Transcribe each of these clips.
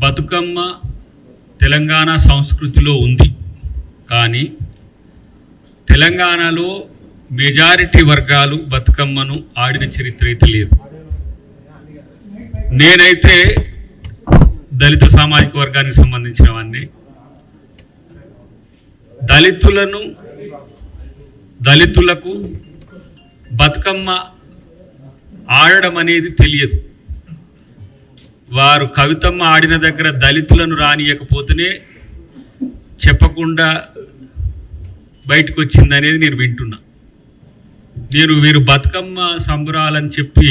బతుకమ్మ తెలంగాణ సంస్కృతిలో ఉంది. కానీ తెలంగాణలో మెజారిటీ వర్గాలు బతుకమ్మను ఆడిన చరిత్ర అయితే లేదు. నేనైతే దళిత సామాజిక వర్గానికి సంబంధించిన వాడిని. దళితులకు బతుకమ్మ ఆడడం అనేది తెలియదు. వారు కవితమ్మ ఆడిన దగ్గర దళితులను రానియకపోతేనే చెప్పకుండా బయటకు వచ్చింది అనేది నేను వింటున్నా. వీరు బతుకమ్మ సంబరాలని చెప్పి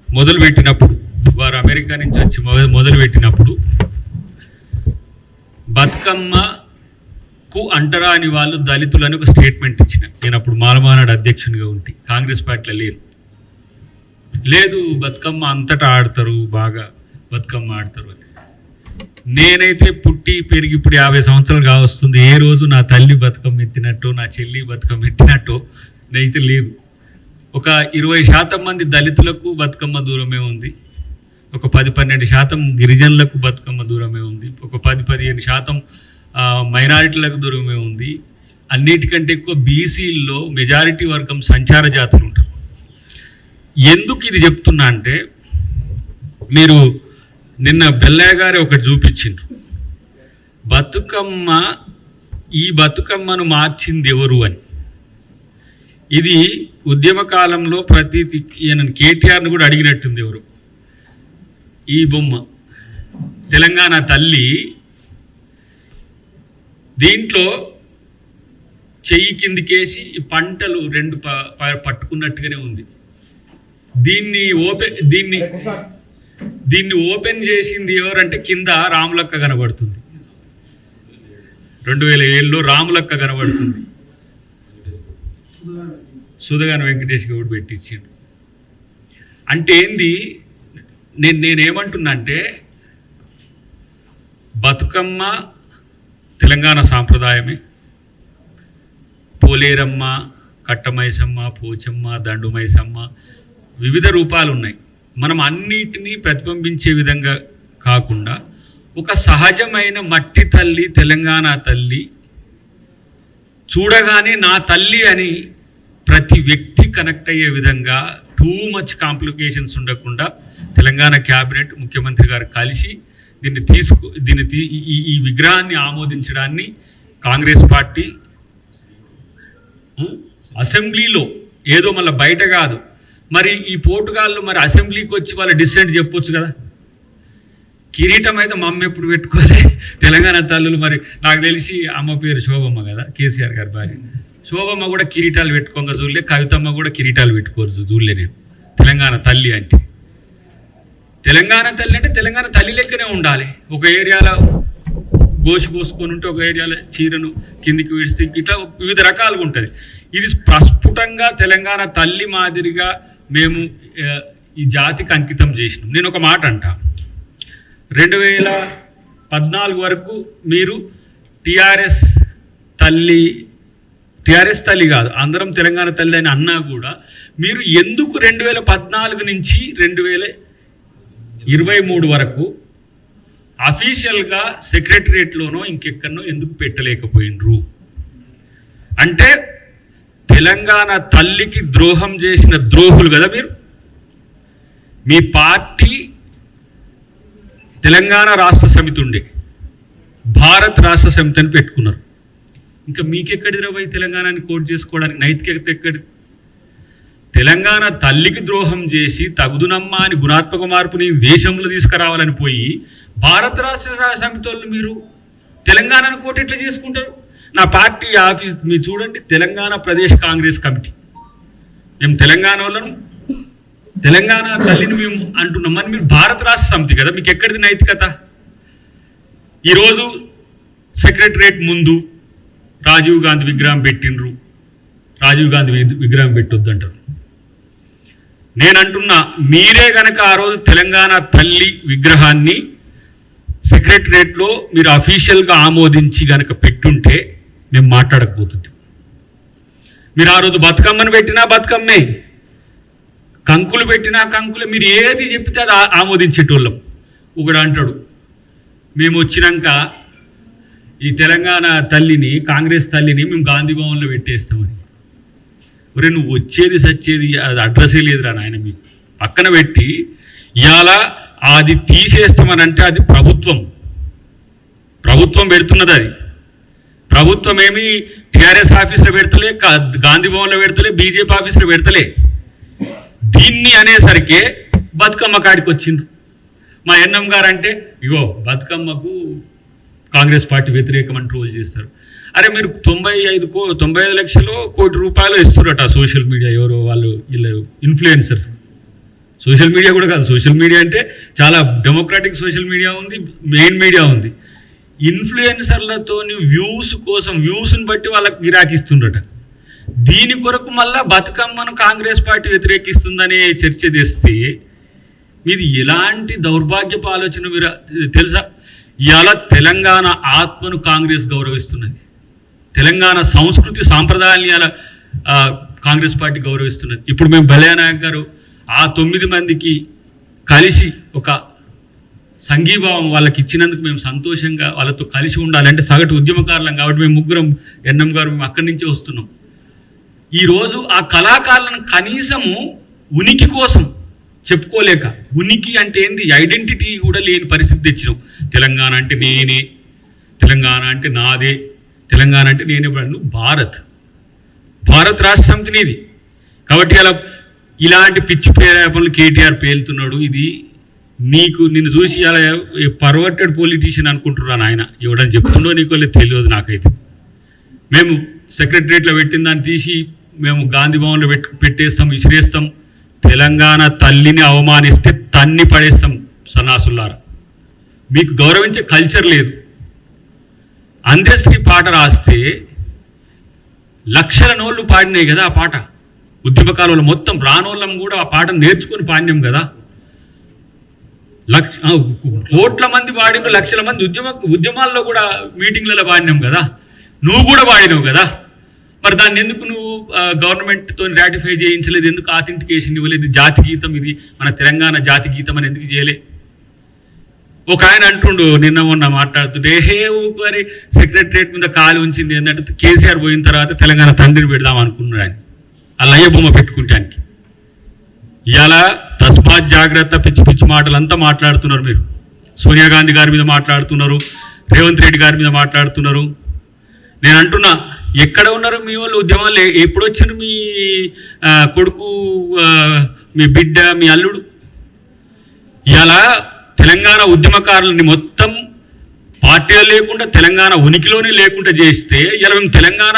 మొదలుపెట్టినప్పుడు, వారు అమెరికా నుంచి వచ్చి మొదలుపెట్టినప్పుడు బతుకమ్మకు అంటరాని వాళ్ళు దళితులని ఒక స్టేట్మెంట్ ఇచ్చిన. నేను అప్పుడు మాలమానాడు అధ్యక్షునిగా ఉంటే, కాంగ్రెస్ పార్టీలో లేదు బతుకమ్మ అంతటా ఆడతారు, బాగా బతుకమ్మ ఆడతారు అని. నేనైతే పుట్టి పెరిగి ఇప్పుడు 50 సంవత్సరాలు కావస్తుంది. ఏ రోజు నా తల్లి బతుకమ్మ ఎత్తినట్టో, నా చెల్లి బతుకమ్మ ఎత్తినట్టో అయితే లేదు. ఒక 20% మంది దళితులకు బతుకమ్మ దూరమే ఉంది. ఒక 10-12% గిరిజనులకు బతుకమ్మ దూరమే ఉంది. ఒక 10-15% మైనారిటీలకు దూరమే ఉంది. అన్నిటికంటే ఎక్కువ బీసీల్లో మెజారిటీ వర్గం సంచార జాతులు ఉంటారు. ఎందుకు ఇది చెప్తున్నా అంటే, మీరు నిన్న బెల్లయ్య గారు ఒకటి చూపించిండ్రు. ఈ బతుకమ్మను మార్చింది ఎవరు అని. ఇది ఉద్యమ కాలంలో కేటీఆర్ను కూడా అడిగినట్టుంది ఎవరు. ఈ బొమ్మ తెలంగాణ తల్లి, దీంట్లో చెయ్యి కిందికేసి ఈ పంటలు రెండు పట్టుకున్నట్టుగానే ఉంది. దీన్ని ఓపెన్ చేసింది ఎవరంటే కింద రాములక్క కనబడుతుంది. 2007లో రాములక్క కనబడుతుంది. సుధగాన వెంకటేష్ గౌడ్ పెట్టించిండు. అంటే ఏంది, నేనేమంటున్నా అంటే, బతుకమ్మ తెలంగాణ సాంప్రదాయమే. పోలేరమ్మ, కట్టమైసమ్మ, పోచమ్మ, దండుమైసమ్మ వివిధ రూపాలు ఉన్నాయి. మనం అన్నిటినీ ప్రతిబింబించే విధంగా కాకుండా ఒక సహజమైన మట్టి తల్లి, తెలంగాణ తల్లి చూడగానే నా తల్లి అని ప్రతి వ్యక్తి కనెక్ట్ అయ్యే విధంగా, టూ మచ్ కాంప్లికేషన్స్ ఉండకుండా తెలంగాణ క్యాబినెట్, ముఖ్యమంత్రి గారు కలిసి ఈ విగ్రహాన్ని ఆమోదించడాన్ని కాంగ్రెస్ పార్టీ అసెంబ్లీలో, ఏదో మళ్ళీ బయట కాదు. మరి ఈ పోర్టుగాళ్ళు మరి అసెంబ్లీకి వచ్చి వాళ్ళ డిసెంట్ చెప్పొచ్చు కదా. కిరీటం అయితే మా అమ్మ ఎప్పుడు పెట్టుకోలే. తెలంగాణ తల్లులు, మరి నాకు తెలిసి అమ్మ పేరు శోభమ్మ కదా, కేసీఆర్ గారి భార్య. శోభమ్మ కూడా కిరీటాలు పెట్టుకోగా చూడలే, కవితమ్మ కూడా కిరీటాలు పెట్టుకోరు చూడలే నేను. తెలంగాణ తల్లి అంటే తెలంగాణ తల్లి లెక్కనే ఉండాలి. ఒక ఏరియాలో గోసి పోసుకొని ఉంటే, ఒక ఏరియాలో చీరను కిందికి విడిస్తే, ఇట్లా వివిధ రకాలుగా ఉంటుంది. ఇది ప్రస్ఫుటంగా తెలంగాణ తల్లి మాదిరిగా మేము ఈ జాతికి అంకితం చేసినాం. నేను ఒక మాట అంటా, 2014 వరకు మీరు టీఆర్ఎస్ తల్లి కాదు, అందరం తెలంగాణ తల్లి అని అన్నా కూడా, మీరు ఎందుకు 2014 నుంచి 2023 వరకు అఫీషియల్గా సెక్రటరియట్లోనో ఇంకెక్కడనో ఎందుకు పెట్టలేకపోయినరు? అంటే తెలంగాణ తల్లికి ద్రోహం చేసిన ద్రోహులు కదా మీరు. మీ పార్టీ తెలంగాణ రాష్ట్ర సమితి ఉండే, భారత్ రాష్ట్ర సమితి అని పెట్టుకున్నారు. ఇంకా మీకెక్కడిదిరా పోయి తెలంగాణని కోట్ చేసుకోవడానికి నైతికత ఎక్కడి? తెలంగాణ తల్లికి ద్రోహం చేసి తగుదునమ్మా అని గుణాత్మక మార్పుని దేశంలో తీసుకురావాలని పోయి భారత రాష్ట్ర సమితి వాళ్ళు మీరు తెలంగాణను కోట్ ఎట్లా చేసుకుంటారు? నా పార్టీ ఆఫీస్ మీరు చూడండి, తెలంగాణ ప్రదేశ్ కాంగ్రెస్ కమిటీ. మేము తెలంగాణ వాళ్ళను, తెలంగాణ తల్లిని మేము అంటున్నాం. మరి మీరు భారత రాష్ట్ర సమితి కదా, మీకు ఎక్కడిది నైతికత? ఈరోజు సెక్రటరియట్ ముందు రాజీవ్ గాంధీ విగ్రహం పెట్టిండ్రు, రాజీవ్ గాంధీ విగ్రహం పెట్టొద్దు అంటారు. నేనంటున్నా, మీరే గనక ఆ రోజు తెలంగాణ తల్లి విగ్రహాన్ని సెక్రటరియట్లో మీరు అఫీషియల్గా ఆమోదించి గనక పెట్టుంటే మేము మాట్లాడకపోతుంటాం. మీరు ఆ రోజు బతుకమ్మను పెట్టినా బతుకమ్మే, కంకులు పెట్టినా కంకులే, మీరు ఏది చెప్తే అది ఆమోదించేటోళ్ళం. ఒకడు అంటాడు మేము వచ్చినాక ఈ తెలంగాణ తల్లిని, కాంగ్రెస్ తల్లిని మేము గాంధీ భవన్లో పెట్టేస్తామని. ఒరే నువ్వు వచ్చేది సచ్చేది అది అడ్రస్సే లేదురా నాయన. మీకు పక్కన పెట్టి ఇవాళ అది తీసేస్తామనంటే అది ప్రభుత్వం పెడుతున్నది. అది ప్రభుత్వం ఏమి టీఆర్ఎస్ ఆఫీసులో పెడతలే, గాంధీ భవన్లో పెడతలే, బీజేపీ ఆఫీసులో పెడతలే. దీన్ని అనేసరికి బతుకమ్మ కాడికి వచ్చిండ్రు. మా ఎన్ఎం గారు అంటే ఇగో బతుకమ్మకు కాంగ్రెస్ పార్టీ వ్యతిరేకం అని ట్రోల్ చేస్తారు. అరే మీరు 95 లక్షలు కోటి రూపాయలు ఇస్తున్నారట సోషల్ మీడియా, ఎవరో వాళ్ళు వీళ్ళు ఇన్ఫ్లుయెన్సర్స్. సోషల్ మీడియా కూడా కాదు, సోషల్ మీడియా అంటే చాలా డెమోక్రాటిక్ సోషల్ మీడియా ఉంది, మెయిన్ మీడియా ఉంది. ఇన్ఫ్లుయెన్సర్లతో వ్యూస్ కోసం, వ్యూస్ని బట్టి వాళ్ళకి గిరాకిస్తుండట. దీని కొరకు మళ్ళా బతుకమ్మను కాంగ్రెస్ పార్టీ వ్యతిరేకిస్తుందనే చర్చ తెస్తే మీది ఎలాంటి దౌర్భాగ్యపు ఆలోచన మీరు తెలుసా? ఇవాళ తెలంగాణ ఆత్మను కాంగ్రెస్ గౌరవిస్తున్నది, తెలంగాణ సంస్కృతి సాంప్రదాయాన్ని ఇలా కాంగ్రెస్ పార్టీ గౌరవిస్తున్నది. ఇప్పుడు మేము భలయానాయక్ గారు ఆ 9 మందికి కలిసి ఒక సంఘీభావం వాళ్ళకి ఇచ్చినందుకు మేము సంతోషంగా వాళ్ళతో కలిసి ఉండాలంటే సగటు ఉద్యమకారులం కాబట్టి మేము ముగ్గురం ఎన్ఎం గారు మేము అక్కడి నుంచే వస్తున్నాం. ఈరోజు ఆ కళాకారులను కనీసము ఉనికి కోసం చెప్పుకోలేక, ఉనికి అంటే ఏంది, ఐడెంటిటీ కూడా లేని పరిస్థితి తెచ్చినాం. తెలంగాణ అంటే నేనే, తెలంగాణ అంటే నాదే, తెలంగాణ అంటే నేనే. భారత్ రాష్ట్ర సమితి నీది. కాబట్టి అలా ఇలాంటి పిచ్చి ప్రేరేపణలు కేటీఆర్ పేలుతున్నాడు. ఇది నిన్ను చూసి అలా పర్వర్టెడ్ పొలిటీషియన్ అనుకుంటున్నాను ఆయన. ఎవడని చెప్తుండో నీకు తెలియదు. నాకైతే మేము సెక్రటరియట్లో పెట్టిన దాన్ని తీసి మేము గాంధీ భవన్లో పెట్టేస్తాం, విసిరేస్తాం. తెలంగాణ తల్లిని అవమానిస్తే తన్ని పడేస్తాం. సన్నాసులారా, మీకు గౌరవించే కల్చర్ లేదు. అందశ్రీ పాట రాస్తే లక్షల నోళ్ళు పాడినాయి కదా ఆ పాట. ఉద్యమకాలంలో మొత్తం రానోళ్ళం కూడా ఆ పాట నేర్చుకొని పాడినాం కదా. కోట్ల మంది పాడిన, లక్షల మంది ఉద్యమాల్లో కూడా మీటింగ్లలో పాడినాం కదా. నువ్వు కూడా పాడినావు కదా. మరి దాన్ని ఎందుకు నువ్వు గవర్నమెంట్తో రాటిఫై చేయించలేదు? ఎందుకు ఆథెంటికేషన్ ఇవ్వలేదు? జాతి గీతం ఇది, మన తెలంగాణ జాతి గీతం అని ఎందుకు చేయలే? ఒక ఆయన అంటుండు, నిన్న మొన్న మాట్లాడుతుంటే, ఊరి సెక్రటరియట్ మీద కాలు ఉంచింది ఏంటంటే కేసీఆర్ పోయిన తర్వాత తెలంగాణ తండ్రిని పెడదాం అనుకున్నాడు ఆయన, ఆ లయ్య బొమ్మ పెట్టుకుంటానికి. ఇలా తస్మాత్ జాగ్రత్త పిచ్చి పిచ్చి మాటలంతా మాట్లాడుతున్నారు మీరు. సోనియా గాంధీ గారి మీద మాట్లాడుతున్నారు, రేవంత్ రెడ్డి గారి మీద మాట్లాడుతున్నారు. నేను అంటున్నా, ఎక్కడ ఉన్నారు మీ వాళ్ళు? ఉద్యమాలు ఎప్పుడు వచ్చారు? మీ కొడుకు, మీ బిడ్డ, మీ అల్లుడు. ఇలా తెలంగాణ ఉద్యమకారులని మొత్తం పార్టీలో లేకుండా, తెలంగాణ ఉనికిలోనే లేకుండా చేస్తే ఇలా మేము తెలంగాణ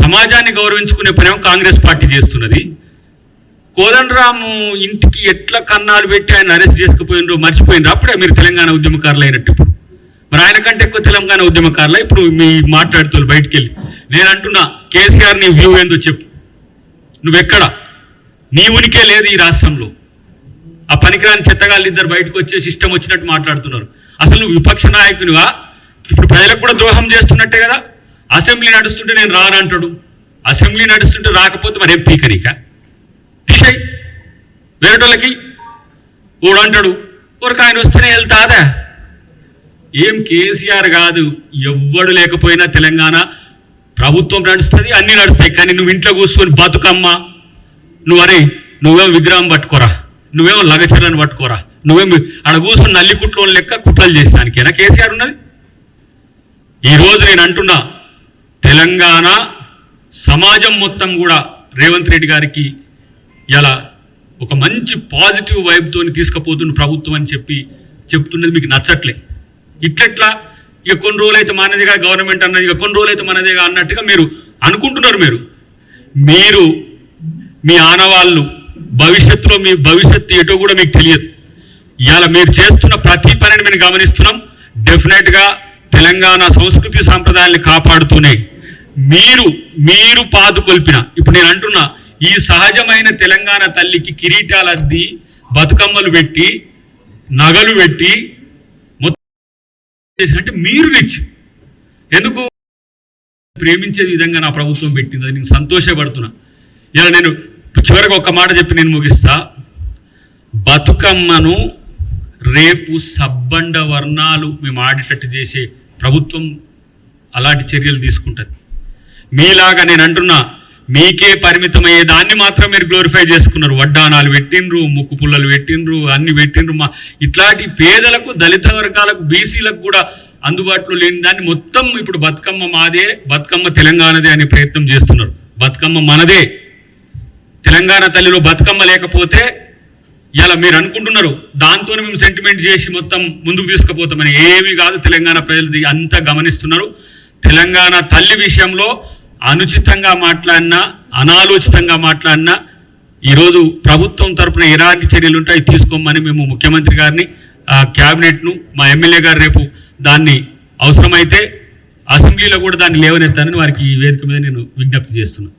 సమాజాన్ని గౌరవించుకునే పని కాంగ్రెస్ పార్టీ చేస్తున్నది. కోదండరాము ఇంటికి ఎట్లా కన్నాలు పెట్టి ఆయన అరెస్ట్ చేసుకుపోయినరో మర్చిపోయినరు. అప్పుడే మీరు తెలంగాణ ఉద్యమకారులు అయినట్టు. ఇప్పుడు మరి ఆయన కంటే ఎక్కువ తెలంగాణ ఉద్యమకారులు ఇప్పుడు మీ మాట్లాడుతూ బయటికి వెళ్ళి. నేను అంటున్నా, కేసీఆర్ నీ వ్యూ ఏందో చెప్పు. నువ్వెక్కడ? నీ ఉనికే లేదు ఈ రాష్ట్రంలో. ఆ పనికిరాని చెత్తగాళ్ళు ఇద్దరు బయటకు వచ్చే సిస్టమ్ వచ్చినట్టు మాట్లాడుతున్నారు. అసలు నువ్వు విపక్ష నాయకునివా? ఇప్పుడు ప్రజలకు కూడా ద్రోహం చేస్తున్నట్టే కదా. అసెంబ్లీ నడుస్తుంటే నేను రానంటాడు, అసెంబ్లీ నడుస్తుంటే రాకపోతే మరి ఏం పీకనిక తీసేయి, వేరేటోళ్ళకి ఓడు అంటాడు, ఊరికి ఆయన వస్తేనే వెళ్తాదా? ఏం కేసీఆర్ కాదు, ఎవ్వడు లేకపోయినా తెలంగాణ ప్రభుత్వం నడుస్తుంది, అన్నీ నడుస్తాయి. కానీ నువ్వు ఇంట్లో కూర్చొని బతుకమ్మ, నువ్వేం విగ్రహం పట్టుకోరా, నువ్వేమో లగచర్లను పట్టుకోరా, నువ్వేం ఆడ కూర్చొని నల్లి కుట్ల లెక్క కుట్రలు చేస్తానికేనా కేసీఆర్ ఉన్నది? ఈరోజు నేను అంటున్నా, తెలంగాణ సమాజం మొత్తం కూడా రేవంత్ రెడ్డి గారికి ఇలా ఒక మంచి పాజిటివ్ వైబ్తో తీసుకుపోతున్న ప్రభుత్వం అని చెప్తున్నది మీకు నచ్చట్లే. ఇట్లెట్లా ఇక కొన్ని రోజులైతే మనదేగా గవర్నమెంట్ అన్నది, ఇక కొన్ని రోజులైతే మనదేగా అన్నట్టుగా మీరు అనుకుంటున్నారు. మీరు మీ ఆనవాళ్ళు భవిష్యత్తులో మీ భవిష్యత్తు ఏటో కూడా మీకు తెలియదు. ఇవాళ మీరు చేస్తున్న ప్రతి పనిని మేము గమనిస్తున్నాం. డెఫినెట్గా తెలంగాణ సంస్కృతి సాంప్రదాయాన్ని కాపాడుతూనే మీరు పాదుకొల్పిన, ఇప్పుడు నేను అంటున్నా, ఈ సహజమైన తెలంగాణ తల్లికి కిరీటాలు అద్ది, బతుకమ్మలు పెట్టి, నగలు పెట్టి అంటే మీరు రిచ్. ఎందుకు? ప్రేమించే విధంగా నా ప్రభుత్వం పెట్టింది, అది నేను సంతోషపడుతున్నా. ఇలా నేను చివరికి ఒక మాట చెప్పి నేను ముగిస్తా. బతుకమ్మను రేపు సబ్బండ వర్ణాలు మేము ఆడేటట్టు చేసే ప్రభుత్వం అలాంటి చర్యలు తీసుకుంటుంది. మీలాగా నేను అంటున్నా, మీకే పరిమితమయ్యే దాన్ని మాత్రం మీరు గ్లోరిఫై చేసుకున్నారు. వడ్డానాలు పెట్టిండ్రు, ముక్కు పుల్లలు పెట్టిండ్రు, అన్ని పెట్టిండ్రు. ఇట్లాంటి పేదలకు, దళిత వర్గాలకు, బీసీలకు కూడా అందుబాటులో లేని దాన్ని మొత్తం ఇప్పుడు బతుకమ్మ మాదే, బతుకమ్మ తెలంగాణదే అనే ప్రయత్నం చేస్తున్నారు. బతుకమ్మ మనదే. తెలంగాణ తల్లిలో బతుకమ్మ లేకపోతే ఇలా మీరు అనుకుంటున్నారు దాంతోనే మేము సెంటిమెంట్ చేసి మొత్తం ముందుకు తీసుకుపోతామని. ఏమీ కాదు. తెలంగాణ ప్రజలు అంతా గమనిస్తున్నారు. తెలంగాణ తల్లి విషయంలో అనుచితంగా మాట్లాడినా, అనాలోచితంగా మాట్లాడినా ఈరోజు ప్రభుత్వం తరఫున ఎలాంటి చర్యలు ఉంటాయి తీసుకోమని మేము ముఖ్యమంత్రి గారిని, క్యాబినెట్ను, మా ఎమ్మెల్యే గారు రేపు దాన్ని అవసరమైతే అసెంబ్లీలో కూడా దాన్ని లేవనెత్తానని వారికి ఈ వేదిక మీద నేను విజ్ఞప్తి చేస్తున్నాను.